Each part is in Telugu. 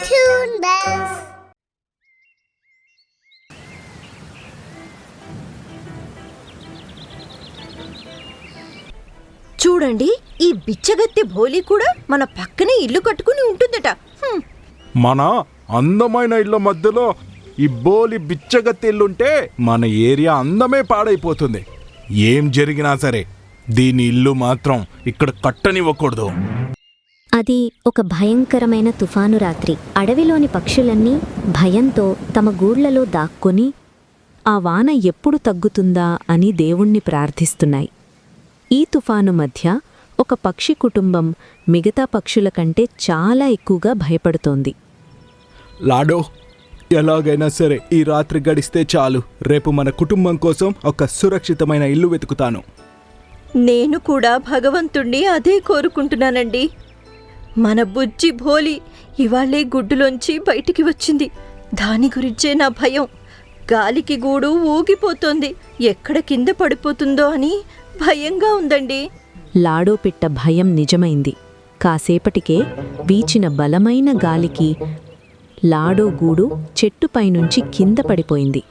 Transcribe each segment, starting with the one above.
Toon Bells. చూడండి, ఈ బిచ్చగత్తి భోలీ కూడా మన పక్కనే ఇల్లు కట్టుకుని ఉంటుందట. మన అందమైన ఇళ్ల మధ్యలో ఈ బోలి బిచ్చగత్తి ఇల్లుంటే మన ఏరియా అందమే పాడైపోతుంది. ఏం జరిగినా సరే దీని ఇల్లు మాత్రం ఇక్కడ కట్టనివ్వకూడదు. అది ఒక భయంకరమైన తుఫాను రాత్రి. అడవిలోని పక్షులన్నీ భయంతో తమ గూళ్లలో దాక్కుని ఆ వాన ఎప్పుడు తగ్గుతుందా అని దేవుణ్ణి ప్రార్థిస్తున్నాయి. ఈ తుఫాను మధ్య ఒక పక్షి కుటుంబం మిగతా పక్షుల కంటే చాలా ఎక్కువగా భయపడుతోంది. లాడో, ఎలాగైనా సరే ఈ రాత్రి గడిస్తే చాలు. రేపు మన కుటుంబం కోసం ఒక సురక్షితమైన ఇల్లు వెతుకుతాను. నేను కూడా భగవంతుణ్ణి అదే కోరుకుంటున్నానండి. మన బుజ్జి భోలీ ఇవాళే గుడ్డులోంచి బయటికి వచ్చింది. దాని గురించే నా భయం. గాలికి గూడు ఊగిపోతోంది. ఎక్కడ కింద పడిపోతుందో అని భయంగా ఉందండి. లాడో పిట్ట భయం నిజమైంది. కాసేపటికే వీచిన బలమైన గాలికి లాడో గూడు చెట్టుపైనుంచి కింద పడిపోయింది.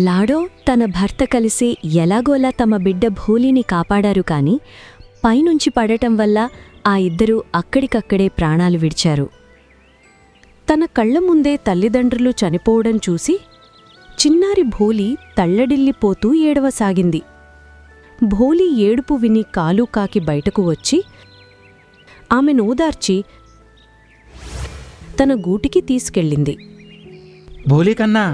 లాడో తన భర్త కలిసి ఎలాగోలా తమ బిడ్డ భోలీని కాపాడారు. కాని పైనుంచి పడటం వల్ల ఆ ఇద్దరూ అక్కడికక్కడే ప్రాణాలు విడిచారు. తన కళ్ల ముందే తల్లిదండ్రులు చనిపోవడం చూసి చిన్నారి భోలీ తల్లడిల్లిపోతూ ఏడవసాగింది. భోలీ ఏడుపు విని కాలు కాకి బయటకు వచ్చి ఆమెను ఓదార్చి తన గూటికి తీసుకెళ్ళింది. భోలీ కన్నా,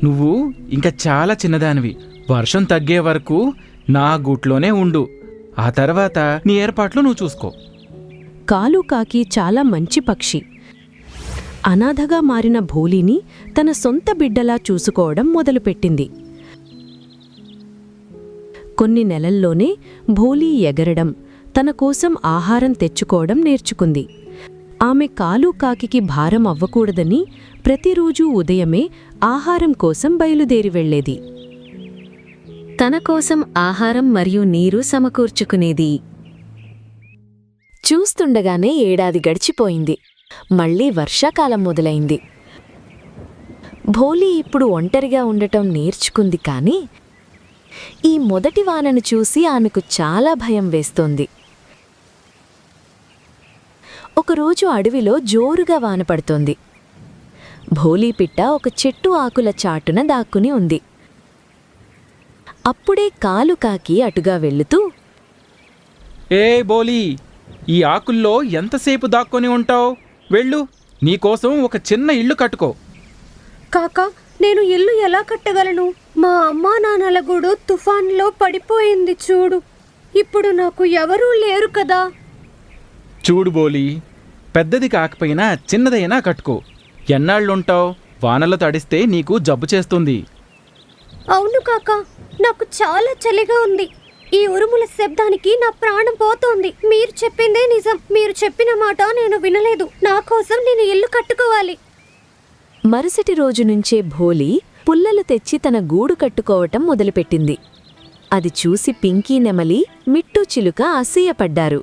నువ్వు ఇంకా చాలా చిన్నదానివి. వర్షం తగ్గే వరకు నా గూట్లోనే ఉండు. ఆ తర్వాత నీ ఏర్పాట్లు నువ్వు చూసుకో. కాలు కాకి చాలా మంచి పక్షి. అనాథగా మారిన భోలీని తన సొంత బిడ్డలా చూసుకోవడం మొదలుపెట్టింది. కొన్ని నెలల్లోనే భోలీ ఎగరడం, తన కోసం ఆహారం తెచ్చుకోవడం నేర్చుకుంది. ఆమె కాలు కాకికి భారం అవ్వకూడదని ప్రతిరోజూ ఉదయమే ఆహారం కోసం బయలుదేరి వెళ్లేది. తన కోసం ఆహారం మరియు నీరు సమకూర్చుకునేది. చూస్తుండగానే ఏడాది గడిచిపోయింది. మళ్లీ వర్షాకాలం మొదలైంది. భోలీ ఇప్పుడు ఒంటరిగా ఉండటం నేర్చుకుంది. కాని ఈ మొదటి వానను చూసి ఆమెకు చాలా భయం వేస్తోంది. ఒకరోజు అడవిలో జోరుగా వాన పడుతోంది. భోలీ పిట్ట ఒక చెట్టు ఆకుల చాటున దాక్కుని ఉంది. అప్పుడే కాలు కాకి అటుగా వెళ్లుతూ, ఏ బోలీ, ఈ ఆకుల్లో ఎంతసేపు దాక్కొని ఉంటావు? వెళ్ళు, నీకోసం ఒక చిన్న ఇల్లు కట్టుకో. కాకా, నేను ఇల్లు ఎలా కట్టగలను? మా అమ్మా నాన్నల గూడు తుఫాన్లో పడిపోయింది చూడు. ఇప్పుడు నాకు ఎవరూ లేరు కదా. చూడు బోలీ, పెద్దది కాకపోయినా చిన్నదైనా కట్టుకో. ఎన్నాళ్ళుంటావు? వానలో తడిస్తే నీకు జబ్బు చేస్తుంది. అవును కాకా, నాకు చాలా చలిగా ఉంది. ఈ ఉరుముల శబ్దానికి నా ప్రాణం పోతోంది. మీరు చెప్పిందే నిజం. మీరు చెప్పిన మాట నేను వినలేదు. నా కోసం నేను ఇల్లు కట్టుకోవాలి. మరుసటి రోజు నుంచే భోలీ పుల్లలు తెచ్చి తన గూడు కట్టుకోవటం మొదలుపెట్టింది. అది చూసి పింకీ నెమలి, మిట్టూ చిలుక అసూయపడ్డారు.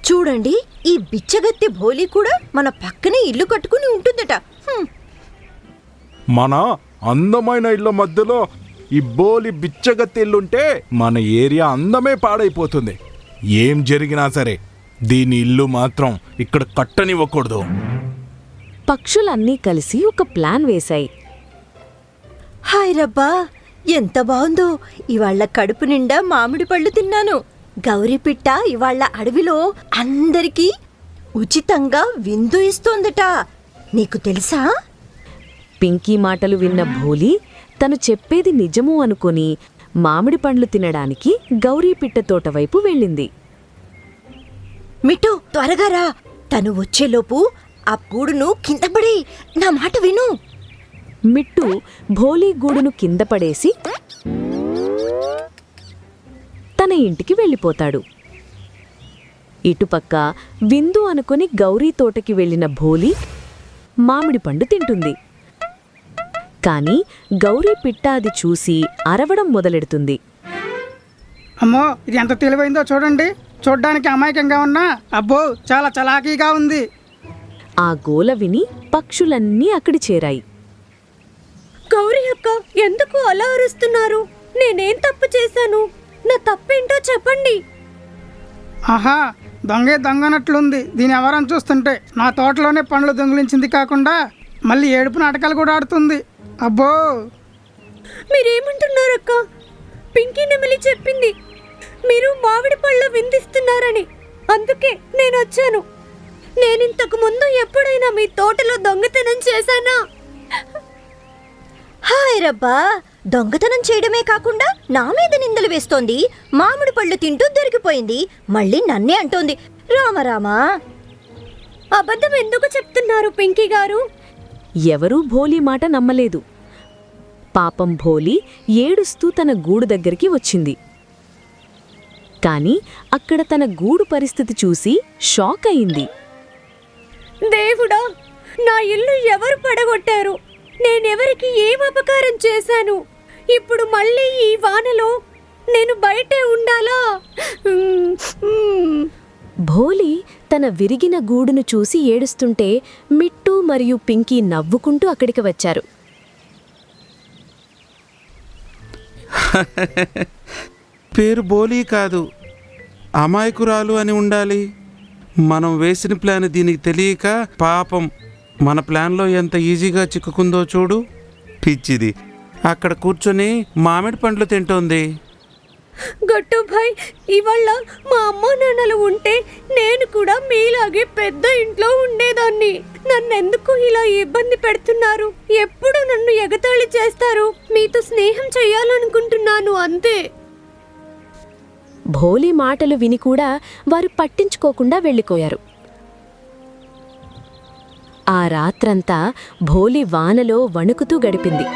చూడండి, ఈ బిచ్చగత్తి భోలీ కూడా మన పక్కనే ఇల్లు కట్టుకుని ఉంటుందట. మన అందమైన ఇళ్ల మధ్యలో ఈ బోలి బిచ్చగత్తి ఇల్లుంటే మన ఏరియా అందమే పాడైపోతుంది. ఏం జరిగినా సరే దీని ఇల్లు మాత్రం ఇక్కడ కట్టనివ్వకూడదు. పక్షులన్నీ కలిసి ఒక ప్లాన్ వేశాయి. హాయ్ రబ్బా, ఎంత బావుందో! ఇవాళ కడుపు నిండా మామిడి పళ్ళు తిన్నాను. గౌరీపిట్ట ఇవాళ అడవిలో అందరికీ ఉచితంగా విందు ఇస్తోందట. నీకు తెలుసా? పింకీ మాటలు విన్న భోలీ తను చెప్పేది నిజము అనుకుని మామిడి పండ్లు తినడానికి గౌరీపిట్ట తోటవైపు వెళ్ళింది. మిట్టు, త్వరగా రా. తను వచ్చేలోపు ఆ గూడును కిందపడి నా మాట విను. మిట్టు భోలీ గూడును కింద పడేసి తన ఇంటికి వెళ్ళిపోతాడు. ఇటుపక్క విందు అనుకుని గౌరీ తోటకి వెళ్లిన భోలీ మామిడి పండు తింటుంది. కాని గౌరీ పిట్ట అది చూసి అరవడం మొదలెడుతుంది. అమ్మో, ఇది ఎంత తెలివైందో చూడండి. చూడ్డానికి అమాయకంగా ఉన్నా అబ్బో చాలా చలాకీగా ఉంది. ఆ గోల విని పక్షులన్నీ అక్కడి చేరాయి. గౌరీ అక్క ఎందుకు అలా అరుస్తున్నారు? నేనేం తప్పు చేశాను? నా తప్పేంటో చెప్పండి. ఆహా, దొంగే దొంగనట్లుంది దీని ఎవరని చూస్తుంటే. నా తోటలోనే పండ్లు దొంగిలించింది కాకుండా మళ్ళీ ఏడుపు నాటకాలు కూడా ఆడుతుంది. అబ్బో, మీరేమంటున్నారక్క? పింకీ నెమలి చెప్పింది మీరు మామిడి పళ్ళు విందిస్తున్నారని. అందుకే నేను వచ్చాను. నేనింతకు ముందు ఎప్పుడైనా మీ తోటలో దొంగతనం చేశానా? హాయ్ రబ్బా, దొంగతనం చేయడమే కాకుండా నా మీద నిందలు వేస్తోంది. మామిడి పళ్ళు తింటూ దొరికిపోయింది, మళ్ళీ నన్నే అంటోంది. రామరామా, అబద్ధం ఎందుకు చెప్తున్నారు పింకీ గారు? ఎవరూ భోలీ మాట నమ్మలేదు. పాపం భోలీ ఏడుస్తూ తన గూడు దగ్గరికి వచ్చింది. కాని అక్కడ తన గూడు పరిస్థితి చూసి షాక్ అయింది. దేవుడా, నా ఇల్లు ఎవరు పడగొట్టారు? నేనెవరికి ఏం అపకారం చేశాను? ఇప్పుడు మళ్ళీ ఈ వానలో నేను బయటే ఉండాలా? భోలీ తన విరిగిన గూడును చూసి ఏడుస్తుంటే మిట్టు మరియు పింకీ నవ్వుకుంటూ అక్కడికి వచ్చారు. పేరు బోలీ కాదు, అమాయకురాలు అని ఉండాలి. మనం వేసిన ప్లాన్ దీనికి తెలియక పాపం మన ప్లాన్లో ఎంత ఈజీగా చిక్కుకుందో చూడు. పిచ్చిది అక్కడ కూర్చొని మామిడి పండ్లు తింటోంది. గట్టు భాయ్, ఇవాళ మా అమ్మా నాన్నలు ఉంటే నేను కూడా మీలాగే పెద్ద ఇంట్లో ఉండేదాన్ని. నన్నెందుకు ఇలా ఇబ్బంది పెడుతున్నారు? ఎప్పుడు నన్ను ఎగతాళి చేస్తారు? మీతో స్నేహం చేయాలనుకుంటున్నాను అంతే. భోలీ మాటలు విని కూడా వారు పట్టించుకోకుండా వెళ్ళిపోయారు. ఆ రాత్రంతా భోలీ వానలో వణుకుతూ గడిపింది.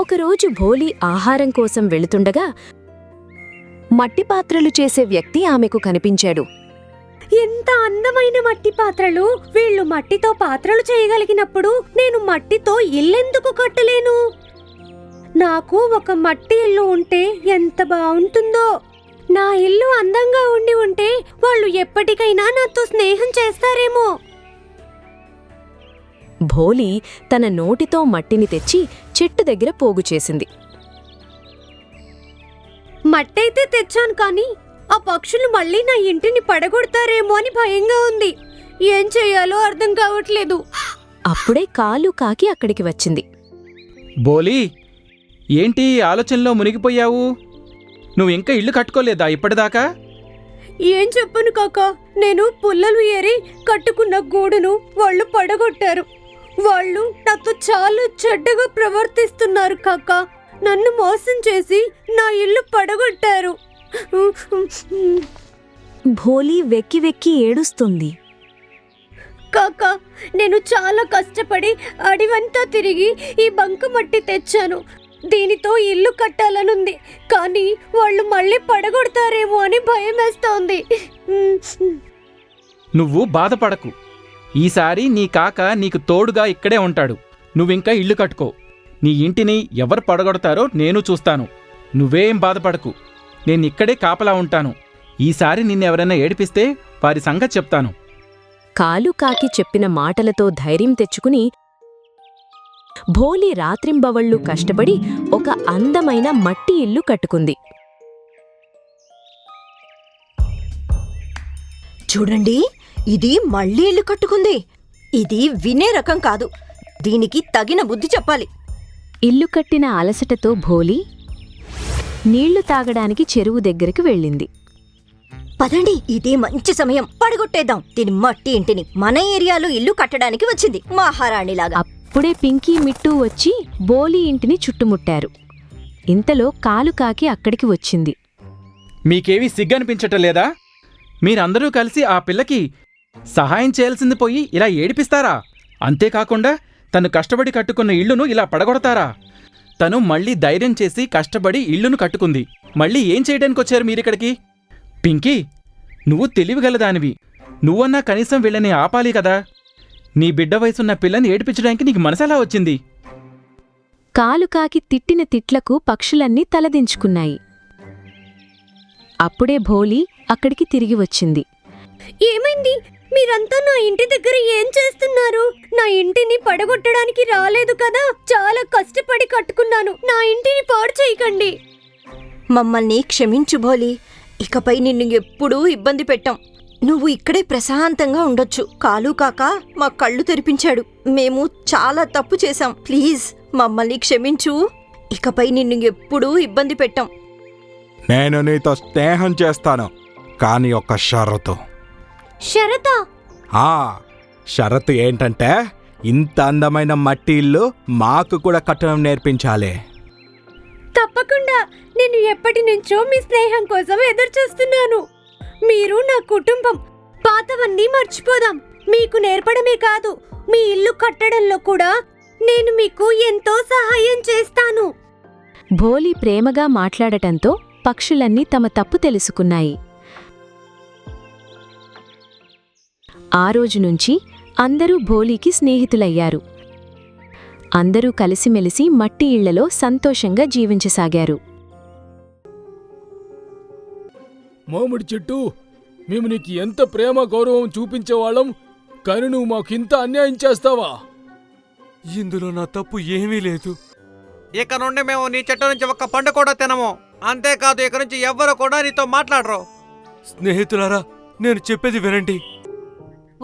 ఒకరోజు భోలీ ఆహారం కోసం వెళుతుండగా మట్టి పాత్రలు చేసే వ్యక్తి ఆమెకు కనిపించాడు. ఎంత అందమైన మట్టి పాత్రలు! వీళ్ళు మట్టితో పాత్రలు చేయగలిగినప్పుడు నేను మట్టితో ఇల్లెందుకు కట్టలేను? నాకు ఒక మట్టి ఇల్లు ఉంటే ఎంత బాగుంటుందో. నా ఇల్లు అందంగా ఉంటే వాళ్ళు ఎప్పటికైనా నాతో స్నేహం చేస్తారేమో. భోలీ తన నోటితో మట్టిని తెచ్చి చెట్టు దగ్గర పోగు చేసింది. మట్టయితే తెచ్చాను కానీ ఆ పక్షులు మళ్ళీ నా ఇంటిని పడగొడతారేమో అని భయంగా ఉంది. ఏం చేయాలో అర్థం కావట్లేదు. అప్పుడే కాలు కాకి అక్కడికి వచ్చింది. బోలీ, ఏంటి ఆలోచనలో మునిగిపోయావు? నువ్వింకా ఇల్లు కట్టుకోలేదా ఇప్పటిదాకా? ఏం చెప్పను కాక, నేను పుల్లలు ఏరి కట్టుకున్న గూడును వాళ్ళు పడగొట్టారు. వాళ్ళు నాతో చాలా చెడ్డగా ప్రవర్తిస్తున్నారు కాక. నన్ను మోసం చేసి నా ఇల్లు పడగొట్టారు. భోలీ వెక్కి వెక్కి ఏడుస్తుంది. కాక, నేను చాలా కష్టపడి అడివంతా తిరిగి ఈ బంకమట్టి తెచ్చాను. దీనితో ఇల్లు కట్టాలనుంది, కానీ వాళ్ళు మళ్ళీ పడగొడతారేమో అని భయం వేస్తోంది. నువ్వు బాధపడకు. ఈసారి నీ కాక నీకు తోడుగా ఇక్కడే ఉంటాడు. నువ్వింకా ఇల్లు కట్టుకో. నీ ఇంటిని ఎవరు పడగొడతారో నేను చూస్తాను. నువ్వేం బాధపడకు. నేనిక్కడే కాపలా ఉంటాను. ఈసారి నిన్నెవరైనా ఏడిపిస్తే వారి సంగతి చెప్తాను. కాలు కాకి చెప్పిన మాటలతో ధైర్యం తెచ్చుకుని భోలీ రాత్రింబవళ్ళు కష్టపడి ఒక అందమైన మట్టి ఇల్లు కట్టుకుంది. చూడండి, ఇది మళ్ళీ ఇల్లు కట్టుకుంది. ఇది వినే రకం కాదు. దీనికి తగిన బుద్ధి చెప్పాలి. ఇల్లు కట్టిన అలసటతో భోలీ నీళ్లు తాగడానికి చెరువు దగ్గరికి వెళ్ళింది. పదండి, ఇదే మంచి సమయం. పడగొట్టేద్దాం దీని మట్టి ఇంటిని. మన ఏరియాలో ఇల్లు కట్టడానికి వచ్చింది మహారాణిలాగా. అప్పుడే పింకీ మిట్టు వచ్చి బోలీ ఇంటిని చుట్టుముట్టారు. ఇంతలో కాలు కాకి అక్కడికి వచ్చింది. మీకేవీ సిగ్గనిపించటలేదా? మీరందరూ కలిసి ఆ పిల్లకి సహాయం చేయాల్సింది పోయి ఇలా ఏడిపిస్తారా? అంతేకాకుండా తను కష్టపడి కట్టుకున్న ఇల్లును ఇలా పడగొడతారా? తను మళ్ళీ ధైర్యం చేసి కష్టపడి ఇల్లును కట్టుకుంది. మళ్ళీ ఏం చేయడానికి వచ్చారు మీరిక్కడికి? పింకీ, నువ్వు తెలివిగలదానివి. నువ్వన్నా కనీసం వీళ్ళని ఆపాలి కదా. నీ బిడ్డ వయసున్న పిల్లని ఏడిపించడానికి నీకు మనసెలా వచ్చింది? కాలుకాకి తిట్టిన తిట్లకు పక్షులన్నీ తలదించుకున్నాయి. అప్పుడే భోలీ అక్కడికి తిరిగి వచ్చింది. ఏమైంది? మీరంతా నా ఇంటి దగ్గర ఏం చేస్తున్నారు? నా ఇంటిని పడగొట్టడానికి రాలేదు కదా, చాలా కష్టపడి కట్టుకున్నాను. నా ఇంటిని పాడు చేయకండి. మమ్మల్ని క్షమించు భోలీ. ఇకపై నిన్ను ఎప్పుడూ ఇబ్బంది పెట్టాం. నువ్వు ఇక్కడే ప్రశాంతంగా ఉండొచ్చు. కాలు కాక మా కళ్ళు తెరిపించాడు. మేము చాలా తప్పు చేశాం. ప్లీజ్ మమ్మల్ని క్షమించు. ఇకపై నిన్ను ఎప్పుడూ ఇబ్బంది పెట్టాం. నేను నీతో స్నేహం చేస్తాను, కానీ ఒక షరతు. షరతా? ఆ షరతు ఏంటంటే ఇంత అందమైన మట్టి ఇల్లు మాకు కూడా కట్టడం నేర్పించాలి. తప్పకుండా. నేను ఎప్పటి నుంచో మీ స్నేహం కోసం ఎదురు చూస్తున్నాను. మీరు నా కుటుంబం. పాతవన్నీ మర్చిపోదాం. మీకు నేర్పడమే కాదు, మీ ఇల్లు కట్టడంలో కూడా నేను మీకు ఎంతో సహాయం చేస్తాను. భోలీ ప్రేమగా మాట్లాడటంతో పక్షులన్నీ తమ తప్పు తెలుసుకున్నాయి. ఆ రోజు నుంచి అందరూ భోలీకి స్నేహితులయ్యారు. అందరూ కలిసిమెలిసి మట్టి ఇళ్లలో సంతోషంగా జీవించసాగారు. మామిడి చెట్టు, మేము నీకు ఎంత ప్రేమ గౌరవం చూపించేవాళ్ళం, కానీ నువ్వు మాకింత అన్యాయం చేస్తావా? ఇందులో నా తప్పు ఏమీ లేదు. ఇక నుండి మేము నీ చెట్టు నుంచి ఒక్క పండు కూడా తినము. అంతేకాదు, ఇక నుంచి ఎవ్వరు కూడా నీతో మాట్లాడరు. స్నేహితులారా, నేను చెప్పేది వినండి.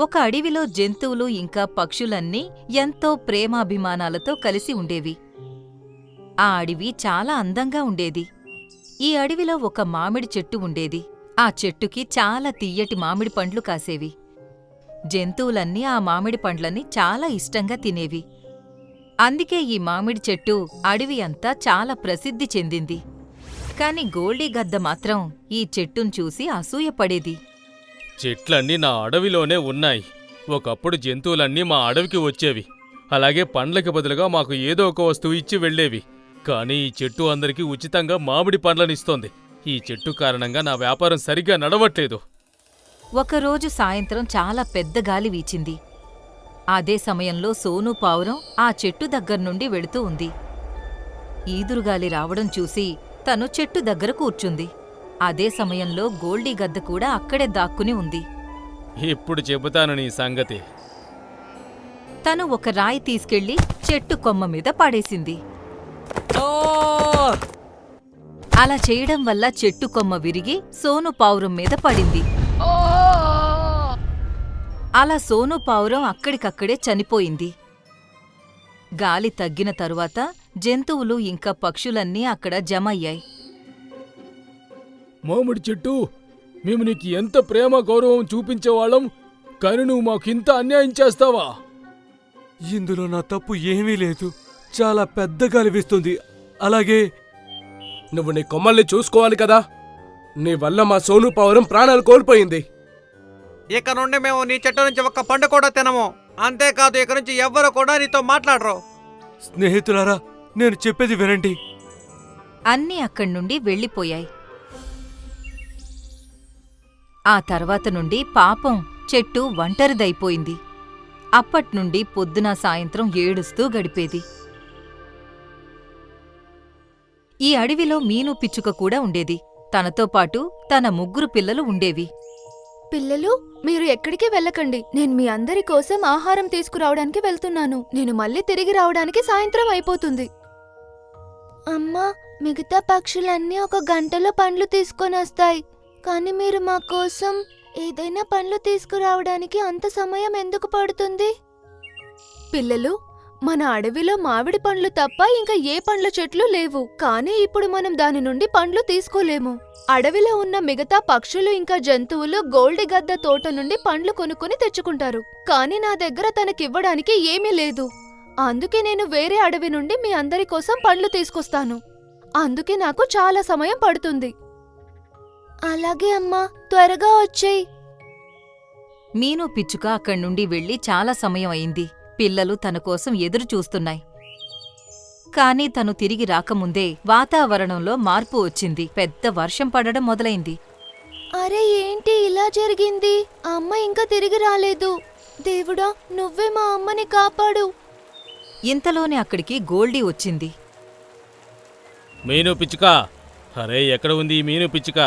ఒక అడవిలో జంతువులు ఇంకా పక్షులన్నీ ఎంతో ప్రేమాభిమానాలతో కలిసి ఉండేవి. ఆ అడవి చాలా అందంగా ఉండేది. ఈ అడవిలో ఒక మామిడి చెట్టు ఉండేది. ఆ చెట్టుకి చాలా తియ్యటి మామిడి పండ్లు కాసేవి. జంతువులన్నీ ఆ మామిడి పండ్లని చాలా ఇష్టంగా తినేవి. అందుకే ఈ మామిడి చెట్టు అడవి అంతా చాలా ప్రసిద్ధి చెందింది. కాని గోల్డీ గద్ద మాత్రం ఈ చెట్టును చూసి అసూయపడేది. చెట్లన్నీ నా అడవిలోనే ఉన్నాయి. ఒకప్పుడు జంతువులన్నీ మా అడవికి వచ్చేవి. అలాగే పండ్లకి బదులుగా మాకు ఏదో ఒక వస్తువు ఇచ్చి వెళ్లేవి. కానీ ఈ చెట్టు అందరికీ ఉచితంగా మామిడి పండ్లనిస్తోంది. ఈ చెట్టు కారణంగా నా వ్యాపారం సరిగ్గా నడవట్లేదు. ఒకరోజు సాయంత్రం చాలా పెద్ద గాలి వీచింది. అదే సమయంలో సోను పావురం ఆ చెట్టు దగ్గర్నుండి వెళుతూ ఉంది. ఈదురుగాలి రావడం చూసి తను చెట్టు దగ్గర కూర్చుంది. అదే సమయంలో గోల్డీ గద్ద కూడా అక్కడే దాక్కుని ఉంది. ఇప్పుడు చెబుతాను నీ సంగతి. తను ఒక రాయి తీసుకెళ్లి చెట్టు కొమ్మ మీద పడేసింది. అలా చేయడం వల్ల చెట్టు కొమ్మ విరిగి సోను పావురం మీద పడింది. అలా సోను పావురం అక్కడికక్కడే చనిపోయింది. గాలి తగ్గిన తరువాత జంతువులు ఇంకా పక్షులన్నీ అక్కడ జమయ్యాయి. మామిడి చెట్టు, మేము నీకు ఎంత ప్రేమ గౌరవం చూపించేవాళ్ళం, కానీ నువ్వు మాకింత అన్యాయం చేస్తావా? ఇందులో నా తప్పు ఏమీ లేదు. చాలా పెద్ద గాలి వీస్తుంది. అలాగే నువ్వు నీ కొమ్మల్ని చూసుకోవాలి కదా. నీ వల్ల మా సోను పావురం ప్రాణాలు కోల్పోయింది. ఇక నుండి మేము నీ చెట్టు నుంచి ఒక్క పండు కూడా తినము. అంతేకాదు, ఇక నుంచి ఎవ్వరు కూడా నీతో మాట్లాడరు. స్నేహితులారా, నేను చెప్పేది వినండి. అన్నీ అక్కడ్నుండి వెళ్ళిపోయాయి. ఆ తర్వాత నుండి పాపం చెట్టు ఒంటరిదైపోయింది. అప్పట్నుండి పొద్దున సాయంత్రం ఏడుస్తూ గడిపేది. ఈ అడవిలో మీను పిచ్చుక కూడా ఉండేది. తనతో పాటు తన 3 పిల్లలు ఉండేవి. పిల్లలు, మీరు ఎక్కడికి వెళ్ళకండి. నేను మీ అందరి కోసం ఆహారం తీసుకురావడానికి వెళ్తున్నాను. నేను మళ్ళీ తిరిగి రావడానికి సాయంత్రం అయిపోతుంది. అమ్మా, మిగతా పక్షులన్నీ 1 గంటలో పండ్లు తీసుకొని వస్తాయి. కానీ మీరు మా కోసం ఏదైనా పండ్లు తీసుకురావడానికి అంత సమయం ఎందుకు పడుతుంది? పిల్లలు, మన అడవిలో మామిడి పండ్లు తప్ప ఇంకా ఏ పండ్ల చెట్లు లేవు. కానీ ఇప్పుడు మనం దాని నుండి పండ్లు తీసుకోలేము. అడవిలో ఉన్న మిగతా పక్షులు ఇంకా జంతువులు గోల్డీ గద్ద తోట నుండి పండ్లు కొనుక్కొని తెచ్చుకుంటారు. కానీ నా దగ్గర తనకివ్వడానికి ఏమీ లేదు. అందుకే నేను వేరే అడవి నుండి మీ అందరి కోసం పండ్లు తీసుకొస్తాను. అందుకే నాకు చాలా సమయం పడుతుంది. అలాగే అమ్మా, త్వరగా వచ్చేయ్. మీను పిచ్చుక అక్కడ్నుండి వెళ్లి చాలా సమయం అయింది. పిల్లలు తన కోసం ఎదురు చూస్తున్నాయి. కాని తను తిరిగి రాకముందే వాతావరణంలో మార్పు వచ్చింది. పెద్ద వర్షం పడడం మొదలైంది. అరే, ఏంటి ఇలా జరిగింది? అమ్మ ఇంకా తిరిగి రాలేదు. దేవుడా, నువ్వే మా అమ్మని కాపాడు. ఇంతలోనే అక్కడికి గోల్డీ వచ్చింది. మీను పిచ్చుక, అరే ఎక్కడ ఉంది ఈ మీను పిచ్చుక?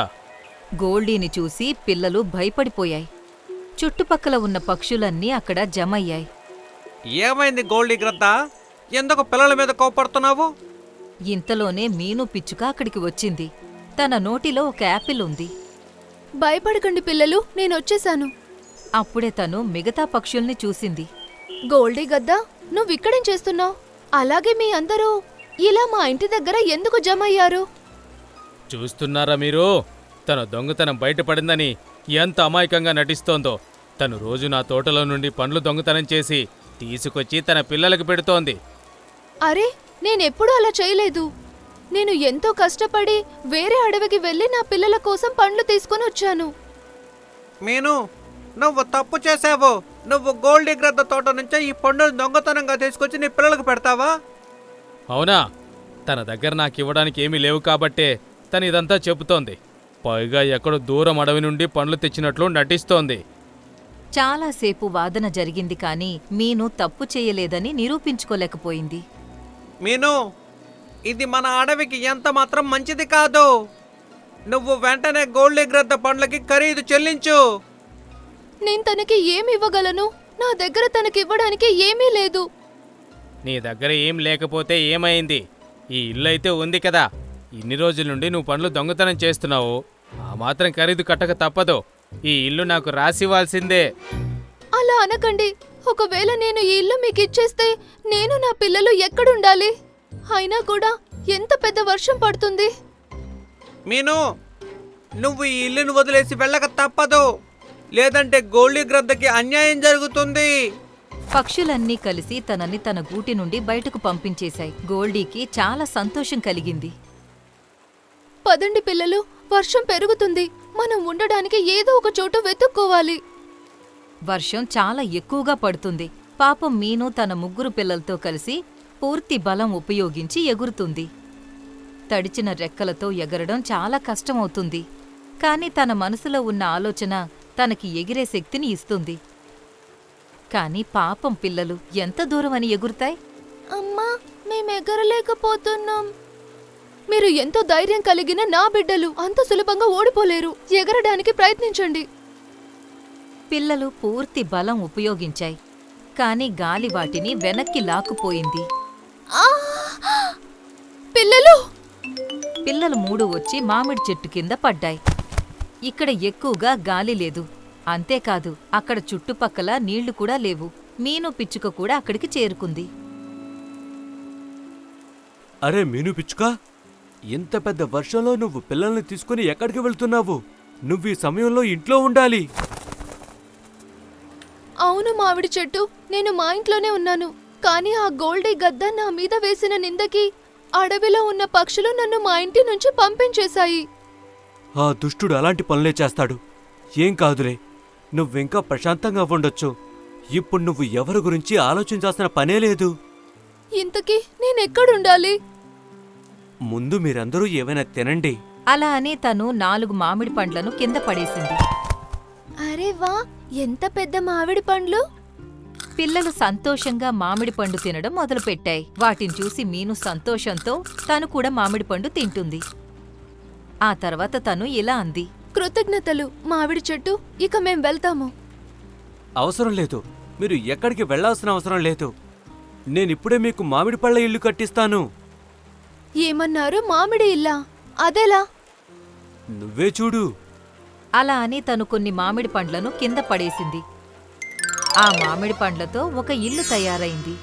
గోల్డీని చూసి పిల్లలు భయపడిపోయాయి. చుట్టుపక్కల ఉన్న పక్షులన్నీ అక్కడ జమయ్యాయి. ఏమైంది గోల్డీ గ్రద్ద? ఎందుకు పిల్లల మీద కోపడుతున్నావు? ఇంతలోనే మీను పిచ్చుక అక్కడికి వచ్చింది. తన నోటిలో ఒక యాపిల్ ఉంది. భయపడకండి పిల్లలు, నేనొచ్చేశాను. అప్పుడే తను మిగతా పక్షుల్ని చూసింది. గోల్డీ గద్దా, నువ్విక్కడేం చేస్తున్నావు? అలాగే మీ అందరూ ఇలా మా ఇంటి దగ్గర ఎందుకు జమయ్యారు? చూస్తున్నారా మీరు? తన దొంగతనం బయటపడిందని ఎంత అమాయకంగా నటిస్తోందో. తను రోజు నా తోటలో నుండి పండ్లు దొంగతనం చేసి తీసుకొచ్చి తన పిల్లలకు పెడుతోంది. అరే, నేనెప్పుడూ అలా చేయలేదు. నేను ఎంతో కష్టపడి వేరే అడవికి వెళ్ళి నా పిల్లల కోసం పండ్లు తీసుకొని వచ్చాను. మీను, నువ్వు తప్పు చేసావు. నువ్వు గోల్డీ గ్రద్ద తోట నుంచే ఈ పండును దొంగతనంగా తీసుకొచ్చి నీ పిల్లలకు పెడతావా? అవునా? తన దగ్గర నాకు ఇవ్వడానికి ఏమీ లేవు కాబట్టే తను ఇదంతా చెబుతోంది. పైగా ఎక్కడో దూరం అడవి నుండి పండ్లు తెచ్చినట్లు నటిస్తోంది. చాలాసేపు వాదన జరిగింది కాని మీను తప్పు చేయలేదని నిరూపించుకోలేకపోయింది. మీను, ఇది మన అడవికి ఎంత మాత్రం మంచిది కాదు. నువ్వు వెంటనే గోల్డీ గ్రద్ద పండ్లకి ఖరీదు చెల్లించు. నేను తనకి ఏమి ఇవ్వగలను? నా దగ్గర తనకివ్వడానికి ఏమీ లేదు. నీ దగ్గర ఏం లేకపోతే ఏమైంది? ఈ ఇల్లు అయితే ఉంది కదా. ఇన్ని రోజుల నుండి నువ్వు పండ్లు దొంగతనం చేస్తున్నావు. ఆ మాత్రం ఖరీదు కట్టక తప్పదు. ఈ ఇల్లు నాకు రాసివ్వాల్సిందే. అలా అనకండి. ఒకవేళ నేను ఈ ఇల్లు మీకు ఇచ్చేస్తే నేను నా పిల్లలు ఎక్కడుండాలి? అయినా కూడా ఎంత పెద్ద వర్షం పడుతుంది. మీను, నువ్వు ఈ ఇల్లును వదిలేసి వెళ్ళక తప్పదు. లేదంటే గోల్డీ గ్రద్దకి అన్యాయం జరుగుతుంది. పక్షులన్నీ కలిసి తనని తన గూటి నుండి బయటకు పంపించేశాయి. గోల్డీకి చాలా సంతోషం కలిగింది. పదండి పిల్లలు, వర్షం పెరుగుతుంది. మనం ఉండడానికి ఏదో ఒక చోటు వెతుక్కోవాలి. వర్షం చాలా ఎక్కువగా పడుతుంది. పాపం మీను తన ముగ్గురు పిల్లలతో కలిసి పూర్తి బలం ఉపయోగించి ఎగురుతుంది. తడిచిన రెక్కలతో ఎగరడం చాలా కష్టమవుతుంది. కాని తన మనసులో ఉన్న ఆలోచన తనకి ఎగిరే శక్తిని ఇస్తుంది. కాని పాపం పిల్లలు ఎంత దూరమని ఎగురుతాయి? అమ్మా, మేమెగరలేకపోతున్నాం. మీరు ఎంతో ధైర్యం కలిగిన నా బిడ్డలు అంత సులభంగా ఓడిపోలేరు. ఎగరడానికి ప్రయత్నించండి. పిల్లలు పూర్తి బలం ఉపయోగించాయి. కాని గాలి వాటిని వెనక్కి లాక్కుపోయింది. ఆ! పిల్లలు! పిల్లలు 3 వచ్చి మామిడి చెట్టు కింద పడ్డాయి. ఇక్కడ ఎక్కువగా గాలి లేదు. అంతేకాదు అక్కడ చుట్టుపక్కల నీళ్లు కూడా లేవు. మీను పిచ్చుక కూడా అక్కడికి చేరుకుంది. అరే మీను పిచ్చుక, ఇంత పెద్ద వర్షంలో నువ్వు పిల్లల్ని తీసుకుని ఎక్కడికి వెళ్తున్నావు? నువ్వు ఈ సమయంలో ఇంట్లో ఉండాలి. అవును మామిడి చెట్టు, నేను మా ఇంట్లోనే ఉన్నాను. కానీ ఆ గోల్డీ గద్ద నా మీద వేసిన నిందకి అడవిలో ఉన్న పక్షులు నన్ను మా ఇంటి నుంచి పంపించేశాయి. ఆ దుష్టుడు అలాంటి పనులే చేస్తాడు. ఏం కాదులే, నువ్వింకా ప్రశాంతంగా ఉండొచ్చు. ఇప్పుడు నువ్వు ఎవరి గురించి ఆలోచించాల్సిన పనే లేదు. ఇంతకీ నేనెక్కడుండాలి? ముందు మీరందరూ ఏమైనా తినండి. అలా అని తను 4 మామిడి పండ్లను కింద పడేసింది. అరే వా, ఎంత పెద్ద మామిడి పండ్లు! పిల్లలు సంతోషంగా మామిడి పండు తినడం మొదలుపెట్టాయి. వాటిని చూసి మీను సంతోషంతో తను కూడా మామిడి పండు తింటుంది. ఆ తర్వాత తను ఇలా అంది. కృతజ్ఞతలు మామిడి చెట్టు, ఇక మేం వెళ్తాము. అవసరం లేదు, మీరు ఎక్కడికి వెళ్లాల్సిన అవసరం లేదు. నేనిప్పుడే మీకు మామిడి పళ్ళ ఇల్లు కట్టిస్తాను. ఏమన్నారు? మామిడి ఇల్లా? అదెలా? నువ్వే చూడు. అలా అని తను కొన్ని మామిడి పండ్లను కింద పడేసింది. ఆ మామిడి పండ్లతో ఒక ఇల్లు తయారైంది.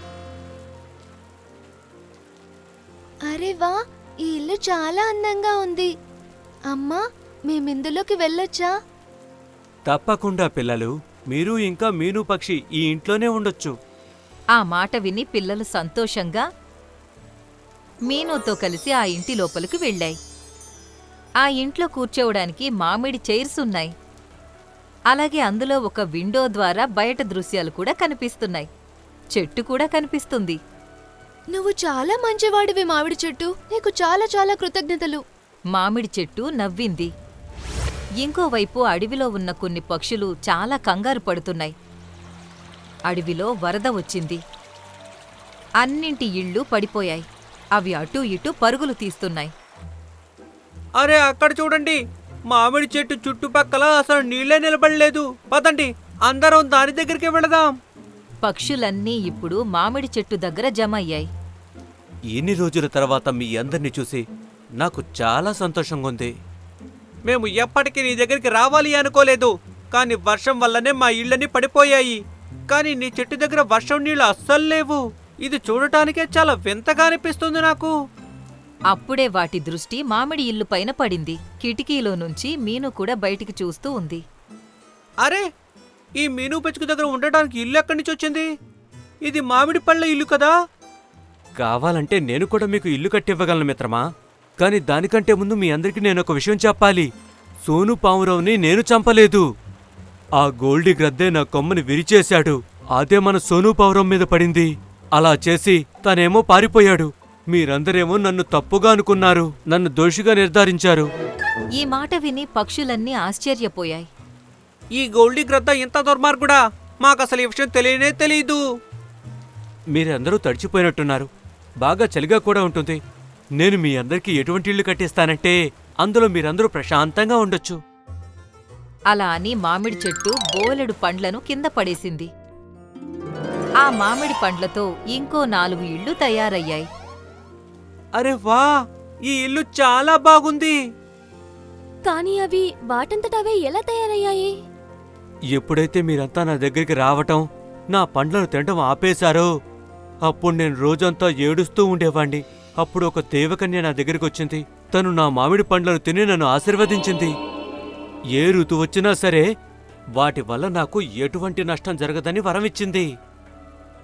అరే వా, ఈ ఇల్లు చాలా అందంగా ఉంది. అమ్మా, మేమిందులోకి వెళ్ళొచ్చా? తప్పకుండా పిల్లలు, మీరు ఇంకా మీను పక్షి ఈ ఇంట్లోనే ఉండొచ్చు. ఆ మాట విని పిల్లలు సంతోషంగా మీనుతో కలిసి ఆ ఇంటి లోపలికి వెళ్ళాయి. ఆ ఇంట్లో కూర్చోవడానికి మామిడి చైర్స్ ఉన్నాయి. అలాగే అందులో ఒక విండో ద్వారా బయట దృశ్యాలు కూడా కనిపిస్తున్నాయి. చెట్టు కూడా కనిపిస్తుంది. నువ్వు చాలా మంచివాడివి మామిడి చెట్టు, నీకు చాలా చాలా కృతజ్ఞతలు. మామిడి చెట్టు నవ్వింది. ఇంకోవైపు అడవిలో ఉన్న కొన్ని పక్షులు చాలా కంగారు పడుతున్నాయి. అడవిలో వరద వచ్చింది. అన్నింటి ఇళ్ళు పడిపోయాయి. అవి అటూ ఇటూ పరుగులు తీస్తున్నాయి. అరే అక్కడ చూడండి, మామిడి చెట్టు చుట్టుపక్కల అసలు నీళ్ళే నిలబడలేదు. పదండి, అందరం దాని దగ్గరికి వెళదాం. పక్షులన్నీ ఇప్పుడు మామిడి చెట్టు దగ్గర జమ అయ్యాయి. ఎన్ని రోజుల తర్వాత మీ అందరినీ చూసి నాకు చాలా సంతోషంగా ఉంది. మేము ఎప్పటికీ నీ దగ్గరికి రావాలి అనుకోలేదు, కానీ వర్షం వల్లనే మా ఇళ్ళని పడిపోయాయి. కానీ నీ చెట్టు దగ్గర వర్షం నీళ్ళు అస్సలు లేవు. ఇది చూడటానికే చాలా వింతగా అనిపిస్తుంది నాకు. అప్పుడే వాటి దృష్టి మామిడి ఇల్లు పైన పడింది. కిటికీలో నుంచి మీను కూడా బయటికి చూస్తూ ఉంది. అరే, ఈ మీను పెచ్చుకు దగ్గర ఉండటానికి ఇల్లు ఎక్కడి నుంచి వచ్చింది? ఇది మామిడి పళ్ళ ఇల్లు కదా? కావాలంటే నేను కూడా మీకు ఇల్లు కట్టివ్వగలను మిత్రమా, కానీ దానికంటే ముందు మీ అందరికీ నేను ఒక విషయం చెప్పాలి. సోను పావురావుని నేను చంపలేదు. ఆ గోల్డీ గ్రద్దే నా కొమ్మని విరిచేశాడు. అదే మన సోను పావురం మీద పడింది. అలా చేసి తనేమో పారిపోయాడు. మీరందరేమో నన్ను తప్పుగా అనుకున్నారు, నన్ను దోషిగా నిర్ధారించారు. ఈ మాట విని పక్షులన్నీ ఆశ్చర్యపోయాయి. ఈ గోల్డీ గ్రద్ద ఇంత దుర్మార్గుడా? మాకసలు ఈ విషయం తెలియనే తెలీదు. మీరందరూ తడిచిపోయినట్టున్నారు, బాగా చలిగా కూడా ఉంటుంది. నేను మీ అందరికీ ఎటువంటి ఇల్లు కట్టిస్తానంటే అందులో మీరందరూ ప్రశాంతంగా ఉండొచ్చు. అలా అని మామిడి చెట్టు బోలెడు పండ్లను కింద పడేసింది. ఆ మామిడి పండ్లతో ఇంకో 4 ఇళ్ళు తయారయ్యాయి. అరే వా, ఈ ఇల్లు చాలా బాగుంది. కానీ అవి వాటంతటవే ఎలా తయారయ్యాయి? ఎప్పుడైతే మీరంతా నా దగ్గరికి రావటం, నా పండ్లను తినటం ఆపేశారో అప్పుడు నేను రోజంతా ఏడుస్తూ ఉండేవాణ్ణి. అప్పుడు ఒక దేవకన్య నా దగ్గరికి వచ్చింది. తను నా మామిడి పండ్లను తిని నన్ను ఆశీర్వదించింది. ఏ ఋతువు వచ్చినా సరే వాటి వల్ల నాకు ఎటువంటి నష్టం జరగదని వరమిచ్చింది.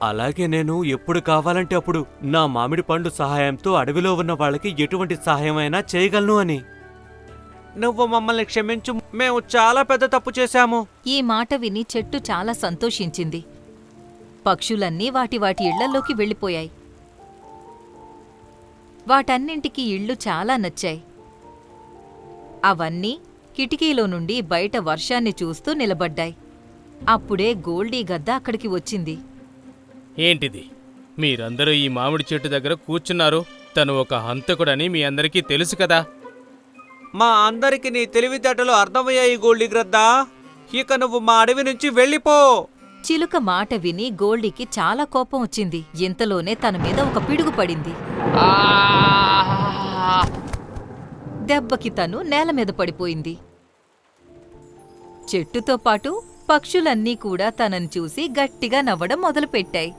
అలాగే నేను ఎప్పుడు కావాలంటే అప్పుడు నా మామిడి పండు సహాయంతో అడవిలో ఉన్న వాళ్ళకి ఎటువంటి సహాయమైనా చేయగలను అని. నువ్వు మమ్మల్ని క్షమించు, మేము చాలా పెద్ద తప్పు చేశాము. ఈ మాట విని చెట్టు చాలా సంతోషించింది. పక్షులన్నీ వాటి ఇళ్లలోకి వెళ్ళిపోయాయి. వాటన్నింటికీ ఇళ్ళు చాలా నచ్చాయి. అవన్నీ కిటికీలో నుండి బయట వర్షాన్ని చూస్తూ నిలబడ్డాయి. అప్పుడే గోల్డీ గద్ద అక్కడికి వచ్చింది. ఏంటిది, మీరందరూ ఈ మామిడి చెట్టు దగ్గర కూర్చున్నారు? తను ఒక హంతకుడని మీ అందరికీ తెలుసు కదా. మా అందరికి నీ తెలివితేటలు అర్థమయ్యాయి గోల్డీ గ్రద్దా. ఇక నువ్వు మా అడవి నుంచి వెళ్ళిపో. చిలుక మాట విని గోల్డీకి చాలా కోపం వచ్చింది. ఇంతలోనే తన మీద ఒక పిడుగు పడింది. దెబ్బకి తను నేల మీద పడిపోయింది. చెట్టుతో పాటు పక్షులన్నీ కూడా తనని చూసి గట్టిగా నవ్వడం మొదలుపెట్టాయి.